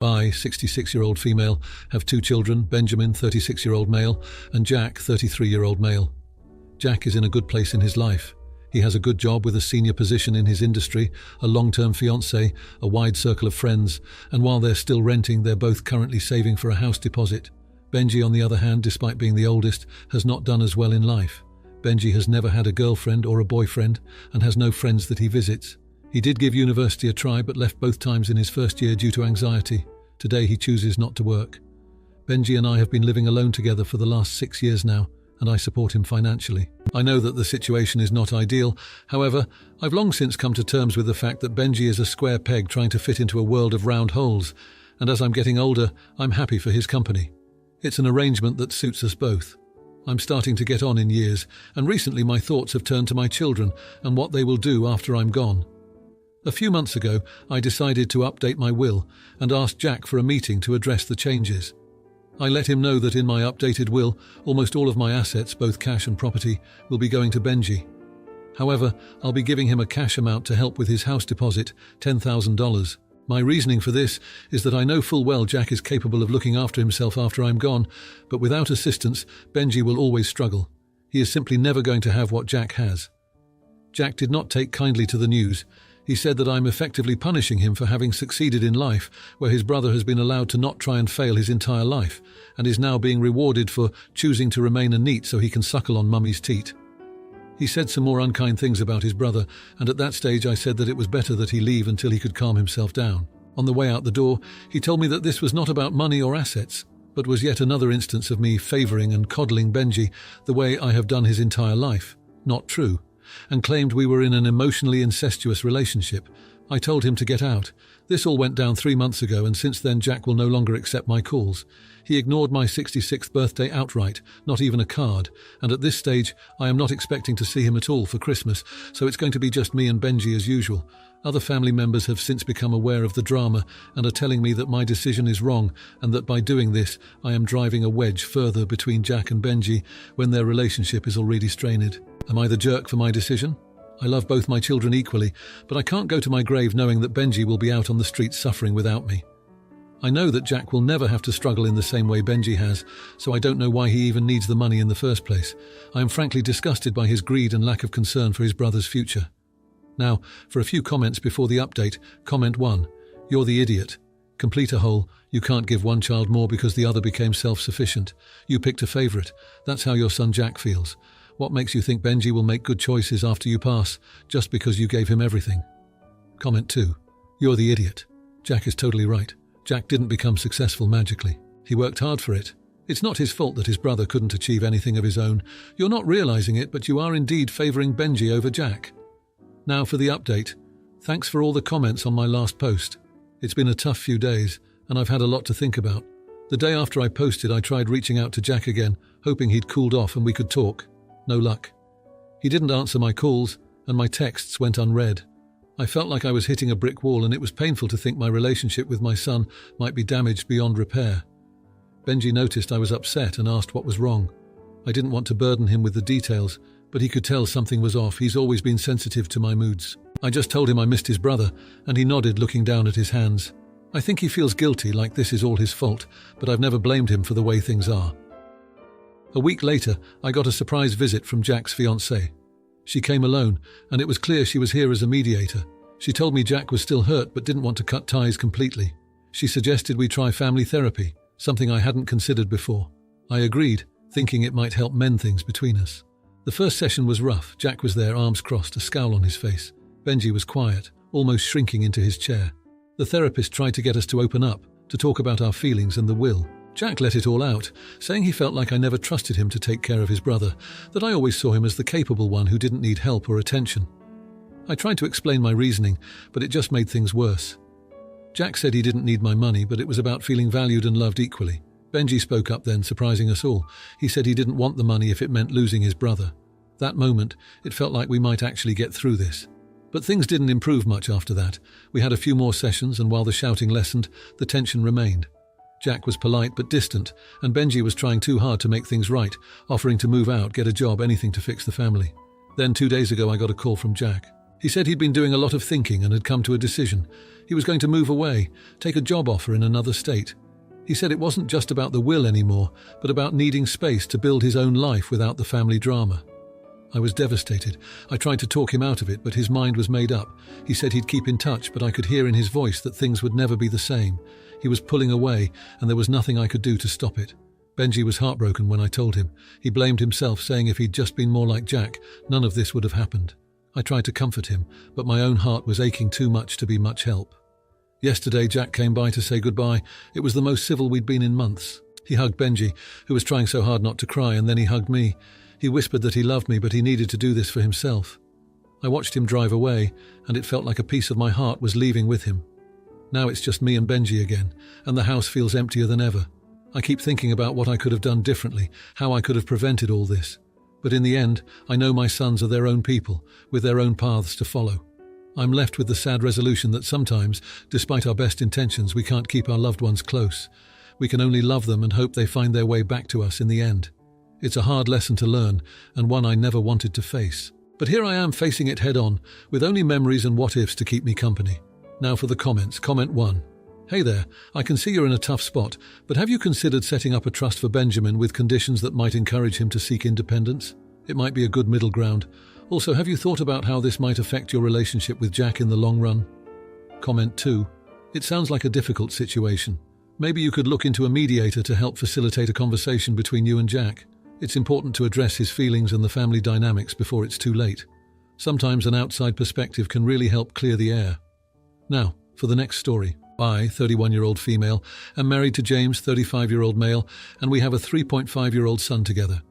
I, 66-year-old female, have 2 children, Benjamin, 36-year-old male, and Jack, 33-year-old male. Jack is in a good place in his life. He has a good job with a senior position in his industry, a long-term fiancée, a wide circle of friends, and while they're still renting, they're both currently saving for a house deposit. Benji, on the other hand, despite being the oldest, has not done as well in life. Benji has never had a girlfriend or a boyfriend and has no friends that he visits. He did give university a try but left both times in his first year due to anxiety. Today he chooses not to work. Benji and I have been living alone together for the last 6 years now, and I support him financially. I know that the situation is not ideal. However, I've long since come to terms with the fact that Benji is a square peg trying to fit into a world of round holes, and as I'm getting older, I'm happy for his company. It's an arrangement that suits us both. I'm starting to get on in years, and recently my thoughts have turned to my children and what they will do after I'm gone. A few months ago, I decided to update my will and asked Jack for a meeting to address the changes. I let him know that in my updated will, almost all of my assets, both cash and property, will be going to Benji. However, I'll be giving him a cash amount to help with his house deposit, $10,000. My reasoning for this is that I know full well Jack is capable of looking after himself after I'm gone, but without assistance, Benji will always struggle. He is simply never going to have what Jack has. Jack did not take kindly to the news. He said that I'm effectively punishing him for having succeeded in life, where his brother has been allowed to not try and fail his entire life, and is now being rewarded for choosing to remain a NEET so he can suckle on mummy's teat. He said some more unkind things about his brother, and at that stage I said that it was better that he leave until he could calm himself down. On the way out the door, he told me that this was not about money or assets, but was yet another instance of me favouring and coddling Benji the way I have done his entire life. Not true. And claimed we were in an emotionally incestuous relationship. I told him to get out. This all went down 3 months ago, and since then Jack will no longer accept my calls. He ignored my 66th birthday outright, not even a card, and at this stage I am not expecting to see him at all for Christmas, so it's going to be just me and Benji as usual. Other family members have since become aware of the drama and are telling me that my decision is wrong and that by doing this I am driving a wedge further between Jack and Benji when their relationship is already strained. Am I the jerk for my decision? I love both my children equally, but I can't go to my grave knowing that Benji will be out on the streets suffering without me. I know that Jack will never have to struggle in the same way Benji has, so I don't know why he even needs the money in the first place. I am frankly disgusted by his greed and lack of concern for his brother's future. Now, for a few comments before the update. Comment 1. You're the idiot. Complete a hole. You can't give one child more because the other became self-sufficient. You picked a favourite. That's how your son Jack feels. What makes you think Benji will make good choices after you pass, just because you gave him everything? Comment 2. You're the idiot. Jack is totally right. Jack didn't become successful magically. He worked hard for it. It's not his fault that his brother couldn't achieve anything of his own. You're not realising it, but you are indeed favouring Benji over Jack. Now for the update. Thanks for all the comments on my last post. It's been a tough few days, and I've had a lot to think about. The day after I posted, I tried reaching out to Jack again, hoping he'd cooled off and we could talk. No luck. He didn't answer my calls, and my texts went unread. I felt like I was hitting a brick wall, and it was painful to think my relationship with my son might be damaged beyond repair. Benji noticed I was upset and asked what was wrong. I didn't want to burden him with the details, but he could tell something was off. He's always been sensitive to my moods. I just told him I missed his brother, and he nodded, looking down at his hands. I think he feels guilty, like this is all his fault, but I've never blamed him for the way things are. A week later, I got a surprise visit from Jack's fiancée. She came alone, and it was clear she was here as a mediator. She told me Jack was still hurt but didn't want to cut ties completely. She suggested we try family therapy, something I hadn't considered before. I agreed, thinking it might help mend things between us. The first session was rough. Jack was there, arms crossed, a scowl on his face. Benji was quiet, almost shrinking into his chair. The therapist tried to get us to open up, to talk about our feelings and the will. Jack let it all out, saying he felt like I never trusted him to take care of his brother, that I always saw him as the capable one who didn't need help or attention. I tried to explain my reasoning, but it just made things worse. Jack said he didn't need my money, but it was about feeling valued and loved equally. Benji spoke up then, surprising us all. He said he didn't want the money if it meant losing his brother. That moment, it felt like we might actually get through this. But things didn't improve much after that. We had a few more sessions, and while the shouting lessened, the tension remained. Jack was polite but distant, and Benji was trying too hard to make things right, offering to move out, get a job, anything to fix the family. Then 2 days ago I got a call from Jack. He said he'd been doing a lot of thinking and had come to a decision. He was going to move away, take a job offer in another state. He said it wasn't just about the will anymore, but about needing space to build his own life without the family drama. I was devastated. I tried to talk him out of it, but his mind was made up. He said he'd keep in touch, but I could hear in his voice that things would never be the same. He was pulling away, and there was nothing I could do to stop it. Benji was heartbroken when I told him. He blamed himself, saying if he'd just been more like Jack, none of this would have happened. I tried to comfort him, but my own heart was aching too much to be much help. Yesterday, Jack came by to say goodbye. It was the most civil we'd been in months. He hugged Benji, who was trying so hard not to cry, and then he hugged me. He whispered that he loved me, but he needed to do this for himself. I watched him drive away, and it felt like a piece of my heart was leaving with him. Now it's just me and Benji again, and the house feels emptier than ever. I keep thinking about what I could have done differently, how I could have prevented all this. But in the end, I know my sons are their own people, with their own paths to follow. I'm left with the sad resolution that sometimes, despite our best intentions, we can't keep our loved ones close. We can only love them and hope they find their way back to us in the end. It's a hard lesson to learn, and one I never wanted to face. But here I am facing it head-on, with only memories and what-ifs to keep me company. Now for the comments. Comment 1. Hey there, I can see you're in a tough spot, but have you considered setting up a trust for Benjamin with conditions that might encourage him to seek independence? It might be a good middle ground. Also, have you thought about how this might affect your relationship with Jack in the long run? Comment 2. It sounds like a difficult situation. Maybe you could look into a mediator to help facilitate a conversation between you and Jack. It's important to address his feelings and the family dynamics before it's too late. Sometimes an outside perspective can really help clear the air. Now, for the next story. I, 31-year-old female, am married to James, 35-year-old male, and we have a 3.5-year-old son together.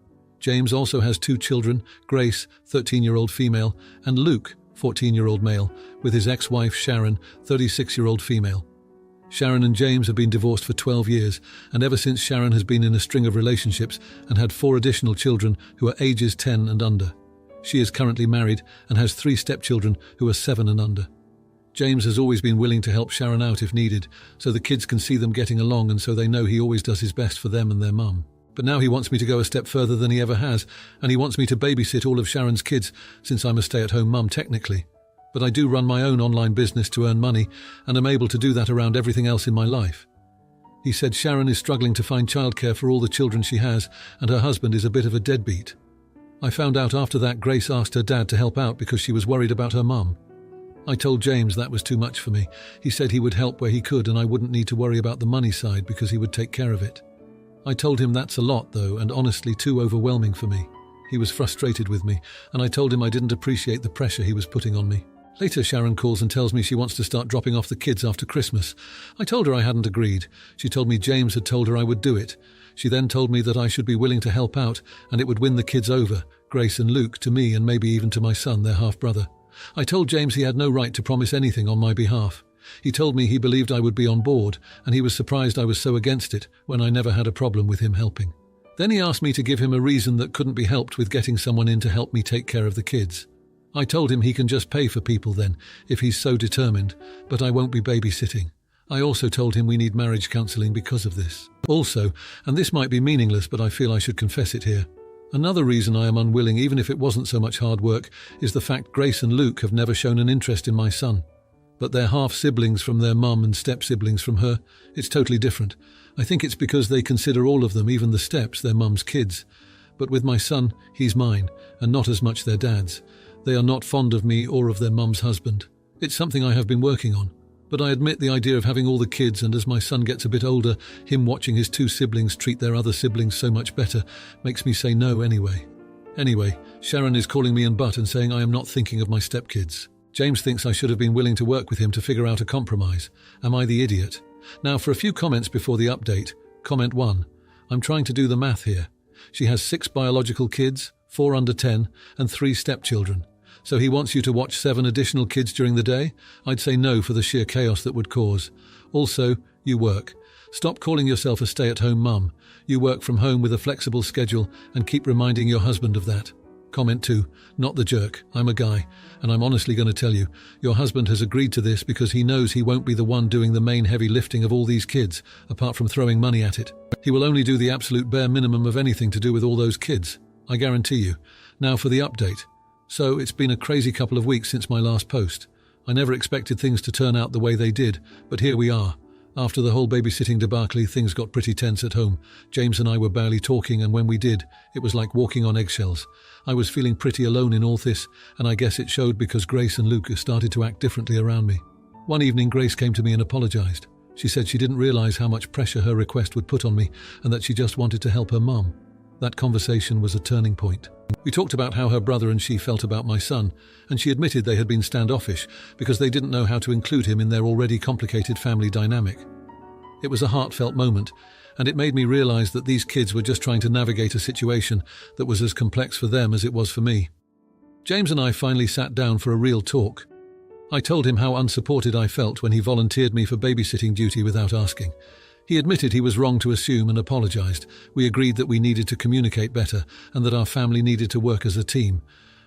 James also has 2 children, Grace, 13-year-old female, and Luke, 14-year-old male, with his ex-wife Sharon, 36-year-old female. Sharon and James have been divorced for 12 years, and ever since Sharon has been in a string of relationships and had 4 additional children who are ages 10 and under. She is currently married and has 3 stepchildren who are 7 and under. James has always been willing to help Sharon out if needed, so the kids can see them getting along and so they know he always does his best for them and their mum. But now he wants me to go a step further than he ever has, and he wants me to babysit all of Sharon's kids, since I'm a stay-at-home mum technically. But I do run my own online business to earn money, and am able to do that around everything else in my life. He said Sharon is struggling to find childcare for all the children she has, and her husband is a bit of a deadbeat. I found out after that Grace asked her dad to help out because she was worried about her mum. I told James that was too much for me. He said he would help where he could and I wouldn't need to worry about the money side because he would take care of it. I told him that's a lot though, and honestly too overwhelming for me. He was frustrated with me, and I told him I didn't appreciate the pressure he was putting on me. Later, Sharon calls and tells me she wants to start dropping off the kids after Christmas. I told her I hadn't agreed. She told me James had told her I would do it. She then told me that I should be willing to help out, and it would win the kids over, Grace and Luke, to me and maybe even to my son, their half-brother. I told James he had no right to promise anything on my behalf. He told me he believed I would be on board, and he was surprised I was so against it when I never had a problem with him helping. Then he asked me to give him a reason that couldn't be helped with getting someone in to help me take care of the kids. I told him he can just pay for people then, if he's so determined, but I won't be babysitting. I also told him we need marriage counselling because of this. Also, and this might be meaningless but I feel I should confess it here, another reason I am unwilling, even if it wasn't so much hard work, is the fact Grace and Luke have never shown an interest in my son. But they're half-siblings from their mum and step-siblings from her. It's totally different. I think it's because they consider all of them, even the steps, their mum's kids. But with my son, he's mine, and not as much their dad's. They are not fond of me or of their mum's husband. It's something I have been working on. But I admit the idea of having all the kids, and as my son gets a bit older, him watching his 2 siblings treat their other siblings so much better, makes me say no anyway. Anyway, Sharon is calling me and butt and saying I am not thinking of my stepkids. James thinks I should have been willing to work with him to figure out a compromise. Am I the idiot? Now for a few comments before the update. Comment 1. I'm trying to do the math here. She has 6 biological kids, 4 under 10, and 3 stepchildren. So he wants you to watch 7 additional kids during the day? I'd say no for the sheer chaos that would cause. Also, you work. Stop calling yourself a stay-at-home mum. You work from home with a flexible schedule and keep reminding your husband of that. Comment 2. Not the jerk. I'm a guy, and I'm honestly going to tell you, your husband has agreed to this because he knows he won't be the one doing the main heavy lifting of all these kids, apart from throwing money at it. He will only do the absolute bare minimum of anything to do with all those kids. I guarantee you. Now for the update. So it's been a crazy couple of weeks since my last post. I never expected things to turn out the way they did, but here we are. After the whole babysitting debacle, things got pretty tense at home. James and I were barely talking, and when we did, it was like walking on eggshells. I was feeling pretty alone in all this, and I guess it showed because Grace and Luke started to act differently around me. One evening, Grace came to me and apologized. She said she didn't realize how much pressure her request would put on me, and that she just wanted to help her mum. That conversation was a turning point. We talked about how her brother and she felt about my son, and she admitted they had been standoffish because they didn't know how to include him in their already complicated family dynamic. It was a heartfelt moment, and it made me realize that these kids were just trying to navigate a situation that was as complex for them as it was for me. James and I finally sat down for a real talk. I told him how unsupported I felt when he volunteered me for babysitting duty without asking. He admitted he was wrong to assume and apologized. We agreed that we needed to communicate better and that our family needed to work as a team.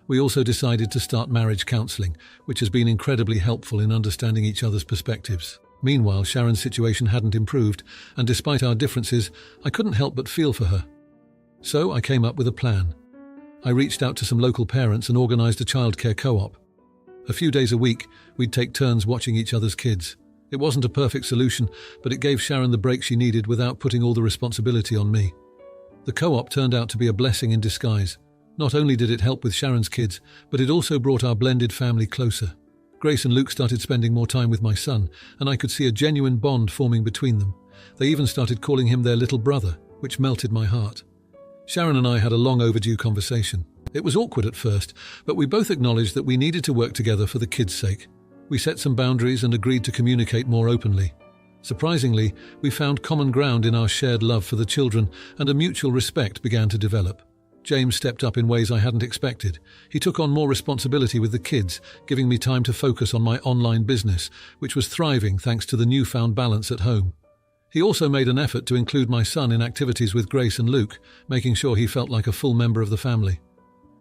We also decided to start marriage counseling, which has been incredibly helpful in understanding each other's perspectives. Meanwhile, Sharon's situation hadn't improved, and despite our differences, I couldn't help but feel for her. So I came up with a plan. I reached out to some local parents and organized a childcare co-op. A few days a week, we'd take turns watching each other's kids. It wasn't a perfect solution, but it gave Sharon the break she needed without putting all the responsibility on me. The co-op turned out to be a blessing in disguise. Not only did it help with Sharon's kids, but it also brought our blended family closer. Grace and Luke started spending more time with my son, and I could see a genuine bond forming between them. They even started calling him their little brother, which melted my heart. Sharon and I had a long overdue conversation. It was awkward at first, but we both acknowledged that we needed to work together for the kids' sake. We set some boundaries and agreed to communicate more openly. Surprisingly, we found common ground in our shared love for the children, and a mutual respect began to develop. James stepped up in ways I hadn't expected. He took on more responsibility with the kids, giving me time to focus on my online business, which was thriving thanks to the newfound balance at home. He also made an effort to include my son in activities with Grace and Luke, making sure he felt like a full member of the family.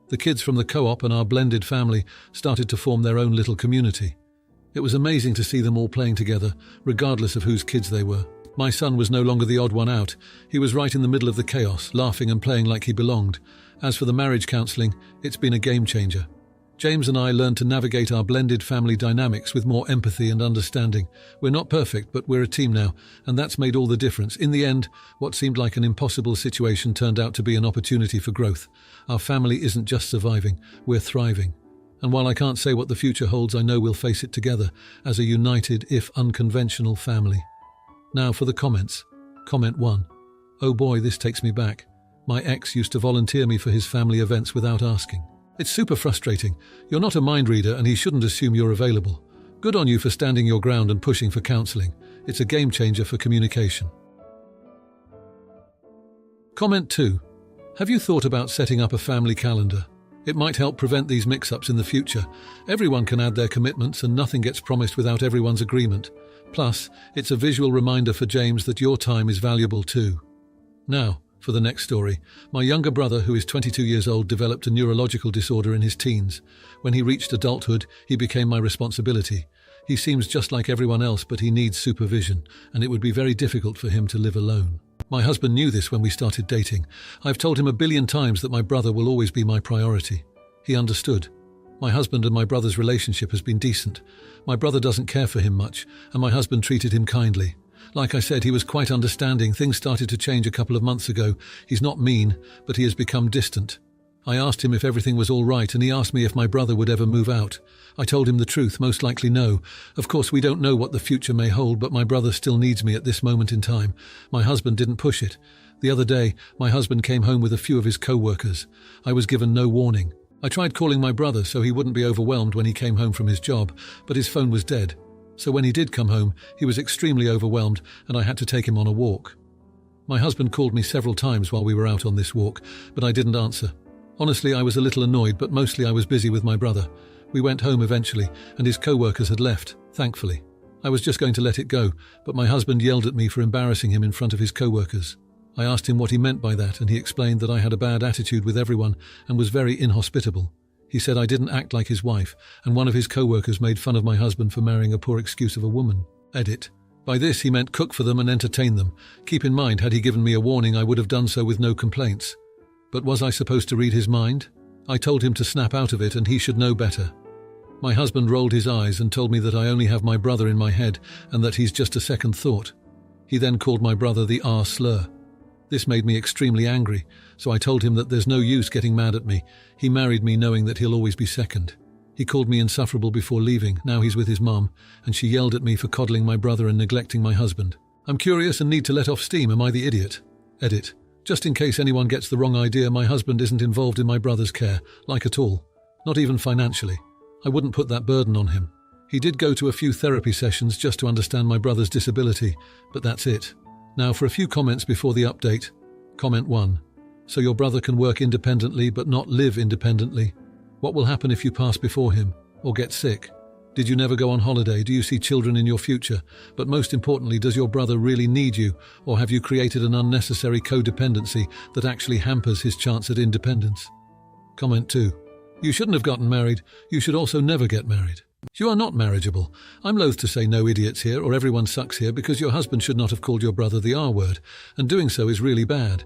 The kids from the co-op and our blended family started to form their own little community. It was amazing to see them all playing together, regardless of whose kids they were. My son was no longer the odd one out. He was right in the middle of the chaos, laughing and playing like he belonged. As for the marriage counselling, it's been a game changer. James and I learned to navigate our blended family dynamics with more empathy and understanding. We're not perfect, but we're a team now, and that's made all the difference. In the end, what seemed like an impossible situation turned out to be an opportunity for growth. Our family isn't just surviving, we're thriving. And while I can't say what the future holds, I know we'll face it together as a united, if unconventional, family. Now for the comments. Comment 1. Oh boy, this takes me back. My ex used to volunteer me for his family events without asking. It's super frustrating. You're not a mind reader and he shouldn't assume you're available. Good on you for standing your ground and pushing for counselling. It's a game changer for communication. Comment 2. Have you thought about setting up a family calendar? It might help prevent these mix-ups in the future. Everyone can add their commitments and nothing gets promised without everyone's agreement. Plus, it's a visual reminder for James that your time is valuable too. Now, for the next story. My younger brother, who is 22 years old, developed a neurological disorder in his teens. When he reached adulthood, he became my responsibility. He seems just like everyone else, but he needs supervision, and it would be very difficult for him to live alone. My husband knew this when we started dating. I've told him a billion times that my brother will always be my priority. He understood. My husband and my brother's relationship has been decent. My brother doesn't care for him much, and my husband treated him kindly. Like I said, he was quite understanding. Things started to change a couple of months ago. He's not mean, but he has become distant. I asked him if everything was all right, and he asked me if my brother would ever move out. I told him the truth, most likely no. Of course, we don't know what the future may hold, but my brother still needs me at this moment in time. My husband didn't push it. The other day, my husband came home with a few of his co-workers. I was given no warning. I tried calling my brother so he wouldn't be overwhelmed when he came home from his job, but his phone was dead. So when he did come home, he was extremely overwhelmed, and I had to take him on a walk. My husband called me several times while we were out on this walk, but I didn't answer. Honestly, I was a little annoyed, but mostly I was busy with my brother. We went home eventually, and his co-workers had left, thankfully. I was just going to let it go, but my husband yelled at me for embarrassing him in front of his co-workers. I asked him what he meant by that, and he explained that I had a bad attitude with everyone and was very inhospitable. He said I didn't act like his wife, and one of his co-workers made fun of my husband for marrying a poor excuse of a woman. Edit. By this, he meant cook for them and entertain them. Keep in mind, had he given me a warning, I would have done so with no complaints. But was I supposed to read his mind? I told him to snap out of it and he should know better. My husband rolled his eyes and told me that I only have my brother in my head and that he's just a second thought. He then called my brother the R slur. This made me extremely angry, so I told him that there's no use getting mad at me. He married me knowing that he'll always be second. He called me insufferable before leaving. Now he's with his mum, and she yelled at me for coddling my brother and neglecting my husband. I'm curious and need to let off steam. Am I the idiot? Edit. Just in case anyone gets the wrong idea, my husband isn't involved in my brother's care, like at all. Not even financially. I wouldn't put that burden on him. He did go to a few therapy sessions just to understand my brother's disability, but that's it. Now for a few comments before the update. Comment 1. So your brother can work independently but not live independently. What will happen if you pass before him or get sick? Did you never go on holiday? Do you see children in your future? But most importantly, does your brother really need you, or have you created an unnecessary codependency that actually hampers his chance at independence? Comment 2. You shouldn't have gotten married. You should also never get married. You are not marriageable. I'm loath to say no idiots here or everyone sucks here because your husband should not have called your brother the R word, and doing so is really bad.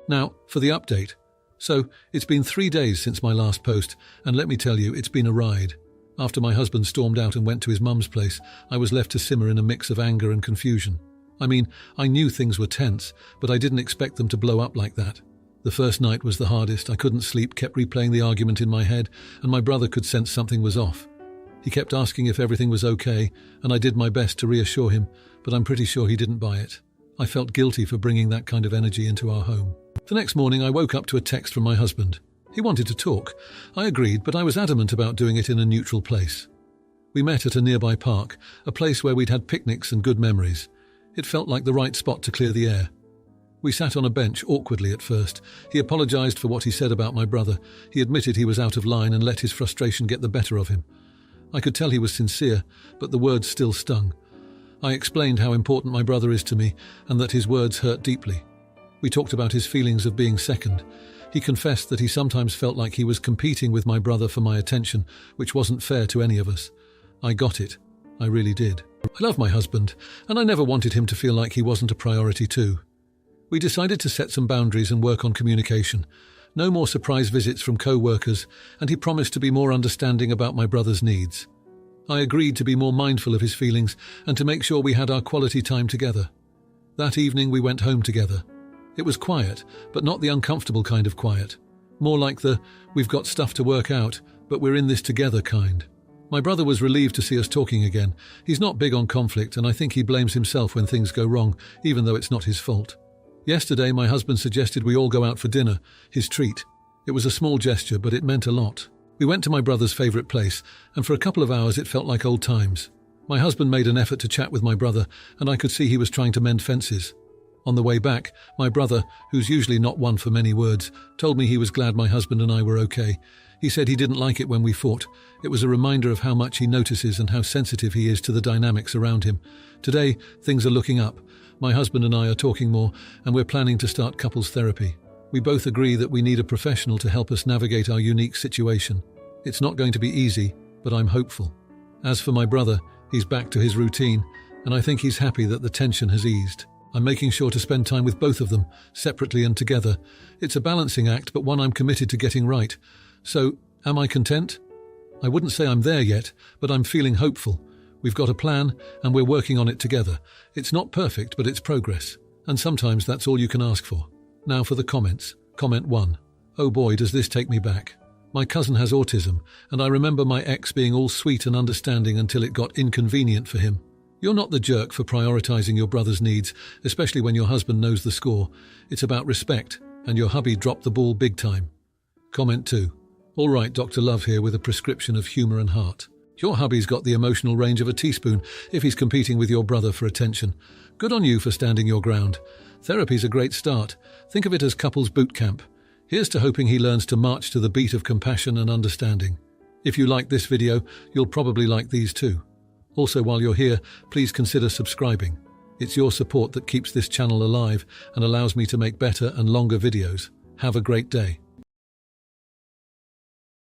Now, for the update. So, it's been 3 days since my last post, and let me tell you, it's been a ride. After my husband stormed out and went to his mum's place, I was left to simmer in a mix of anger and confusion. I mean, I knew things were tense, but I didn't expect them to blow up like that. The first night was the hardest. I couldn't sleep, kept replaying the argument in my head, and my brother could sense something was off. He kept asking if everything was okay, and I did my best to reassure him, but I'm pretty sure he didn't buy it. I felt guilty for bringing that kind of energy into our home. The next morning I woke up to a text from my husband. He wanted to talk. I agreed, but I was adamant about doing it in a neutral place. We met at a nearby park, a place where we'd had picnics and good memories. It felt like the right spot to clear the air. We sat on a bench awkwardly at first. He apologized for what he said about my brother. He admitted he was out of line and let his frustration get the better of him. I could tell he was sincere, but the words still stung. I explained how important my brother is to me and that his words hurt deeply. We talked about his feelings of being second. He confessed that he sometimes felt like he was competing with my brother for my attention, which wasn't fair to any of us. I got it. I really did. I love my husband, and I never wanted him to feel like he wasn't a priority too. We decided to set some boundaries and work on communication. No more surprise visits from co-workers, and he promised to be more understanding about my brother's needs. I agreed to be more mindful of his feelings and to make sure we had our quality time together. That evening we went home together. It was quiet, but not the uncomfortable kind of quiet. More like the, we've got stuff to work out, but we're in this together kind. My brother was relieved to see us talking again. He's not big on conflict, and I think he blames himself when things go wrong, even though it's not his fault. Yesterday, my husband suggested we all go out for dinner, his treat. It was a small gesture, but it meant a lot. We went to my brother's favourite place, and for a couple of hours it felt like old times. My husband made an effort to chat with my brother, and I could see he was trying to mend fences. On the way back, my brother, who's usually not one for many words, told me he was glad my husband and I were okay. He said he didn't like it when we fought. It was a reminder of how much he notices and how sensitive he is to the dynamics around him. Today, things are looking up. My husband and I are talking more, and we're planning to start couples therapy. We both agree that we need a professional to help us navigate our unique situation. It's not going to be easy, but I'm hopeful. As for my brother, he's back to his routine, and I think he's happy that the tension has eased. I'm making sure to spend time with both of them, separately and together. It's a balancing act, but one I'm committed to getting right. So, am I content? I wouldn't say I'm there yet, but I'm feeling hopeful. We've got a plan, and we're working on it together. It's not perfect, but it's progress. And sometimes that's all you can ask for. Now for the comments. Comment 1. Oh boy, does this take me back. My cousin has autism, and I remember my ex being all sweet and understanding until it got inconvenient for him. You're not the jerk for prioritizing your brother's needs, especially when your husband knows the score. It's about respect, and your hubby dropped the ball big time. Comment 2. All right, Dr. Love here with a prescription of humour and heart. Your hubby's got the emotional range of a teaspoon if he's competing with your brother for attention. Good on you for standing your ground. Therapy's a great start. Think of it as couples boot camp. Here's to hoping he learns to march to the beat of compassion and understanding. If you like this video, you'll probably like these too. Also, while you're here, please consider subscribing. It's your support that keeps this channel alive and allows me to make better and longer videos. Have a great day.